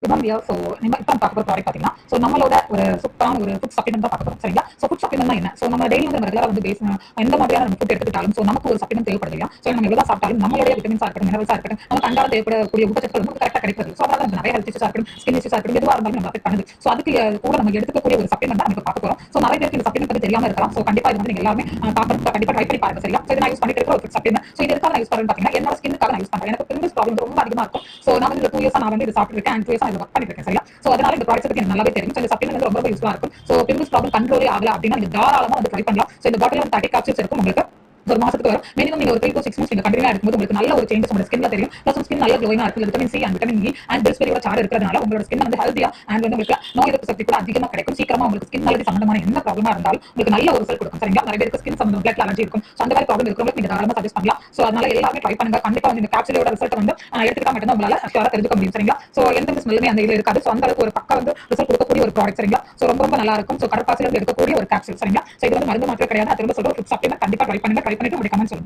விரும்பியா so நம்ம இப்போ பார்க்க போகிற ப்ராடக்ட் பார்த்தீங்கன்னா ஸோ நம்மளோட ஒரு சூப்பரான ஒரு ஃபுட் சப்ளிமெண்ட் தான் பார்க்க போகிறோம் சரிங்களா. ஸோ ஃபுட் சப்ளிமெண்ட் என்ன ஸோ நம்ம டெய்லி வந்து ரெகுலராக வந்து பேஸ் எந்த மாதிரியான நம்ம ஃபுட் எடுத்துக்கிட்டாலும் ஸோ நமக்கு ஒரு சப்ளிமெண்ட் தேவைப்படுது இல்லையா. ஸோ நம்ம எவ்வளோ சாப்பிட்டாலும் நம்மளுடைய விட்டமின்ஸாக இருக்கட்டும் மினரல்ஸாக இருக்கட்டும் நமக்கு அன்றாட தேவைப்படக்கூடிய ஊட்டச்சத்துக்கள் வந்து கரெக்டாக கிடைக்கிறது. ஸோ அதனால நிறைய ஹெல்த் இஷ்யூஸாக இருக்கட்டும் ஸ்கின் இஷ்யூஸாக இருக்கட்டும் எதுவாக இருந்தாலும் நம்ம அஃபெக்ட் பண்ணுது. ஸோ அதுக்கு கூட நம்ம எடுத்துக்கக்கூடிய ஒரு சப்ளிமெண்ட் தான் நம்ம பார்க்க போகிறோம். ஸோ நிறைய பேருக்கு இந்த சப்ளிமெண்ட் பற்றி தெரியாமல் இருக்கலாம். ஸோ கண்டிப்பாக இது வந்து நீங்கள் எல்லாமே கண்டிப்பாக ட்ரை பண்ணி பாருங்க சரியா. ஸோ இது நான் யூஸ் பண்ணிட்டு இருக்கிற ஒரு சப்ளிமெண்ட். ஸோ இது எதுக்காக நான் யூஸ் பண்ணுறேன் பார்த்தீங்கன்னா என்னோட ஸ்கின்னுக்காக நான் யூஸ் பண்ணுறேன். எனக்கு பிம்பிள்ஸ் ப்ராப்ளம் ரொம்ப அதிகமாக இருக்கும். ஸோ நான் வந்து இந்த 2 இயர்ஸாக நான் வந்து இது சாப்பிட்டு இருக்கேன் அண்ட் 2 இயர்ஸாக இது ஒர்க் பண்ணிட்டு இருக்கேன் சரியா. ஸோ அதனால இந்த ப்ராடக்ட்ஸ் பற்றி எனக்கு நல்லாவே தெரியும். ஸோ இந்த சப்ளிமெண்ட் வந்து ரொம்ப யூஸ்ஃபுல்லாக இருக்கும். ஸோ பிம்பிள்ஸ் ப்ராப்ளம் கண்ட்ரோலே ஆகல அப்படின்னா நீங்க தாராளமாக வந்து ட்ரை பண்ணலாம். ஸோ இந்த பாட்டில் வந்து 30 கேப்சூல்ஸ் இருக்கும் உங்களுக்கு ஒரு மாசத்துக்கு வரும். மினிமம் நீங்க ஒரு 3 to 6 months நீங்க கண்டினியூ எடுக்கும்போது உங்களுக்கு நல்ல ஒரு சேஞ்சஸ் உங்க ஸ்கின்ல தெரியும். பிளஸ் உங்க ஸ்கின் நல்ல க்ளோயிங்கா இருக்கு. Vitamin C and vitamin E and பிஸ்பெரியோட சாறு இருக்கிறதுனால உங்களோட ஸ்கின் வந்து ஹெல்தியா அண்ட் வந்து உங்களுக்கு நோய் எதிர்ப்பு சக்தி கூட அதிகமா கிடைக்கும். சீக்கிரமா உங்களுக்கு ஸ்கின் அலர்ஜி சம்பந்தமான என்ன ப்ராப்ளமா இருந்தாலும் உங்களுக்கு நல்ல ஒரு ரிசல்ட் கொடுக்கும் சரிங்களா. நிறைய பேருக்கு ஸ்கின் சம்பந்தம் பிளட் அலர்ஜி இருக்கும். ஸோ அந்த மாதிரி ப்ராப்ளம் இருக்கிறவங்களுக்கு நீங்க தாராளமா சஜஸ்ட் பண்ணலாம். ஸோ அதனால எல்லாமே ட்ரை பண்ணுங்க. கண்டிப்பா வந்து இந்த கேப்சூலோட ரிசல்ட் வந்து எடுத்துக்கிட்டா மட்டும் தான் உங்களால ஷுவரா தெரிஞ்சுக்க முடியும் சரிங்களா. ஸோ எந்த ஸ்மெல்லுமே அந்த இதுல இருக்காது. ஸோ அந்த அளவுக்கு ஒரு பக்கம் வந்து ரிசல்ட் கொடுக்கக்கூடிய ஒரு ப்ராடக்ட் சரிங்களா. ஸோ ரொம்ப நல்லா இருக்கும். ஸோ கடற்பாசில இருந்து எடுக்கக்கூடிய ஒரு கேப்சூல் சரிங்களா. ஸோ இது வந்து மருந்து மாத்திரை கிடையாது. திரும்ப சொல்ற ஃபுட் சப்ளிமெண்ட் கண்டிப்பா ட்ரை பண்ணிட்டு உங்களுடைய கமெண்ட் சொல்லுங்க.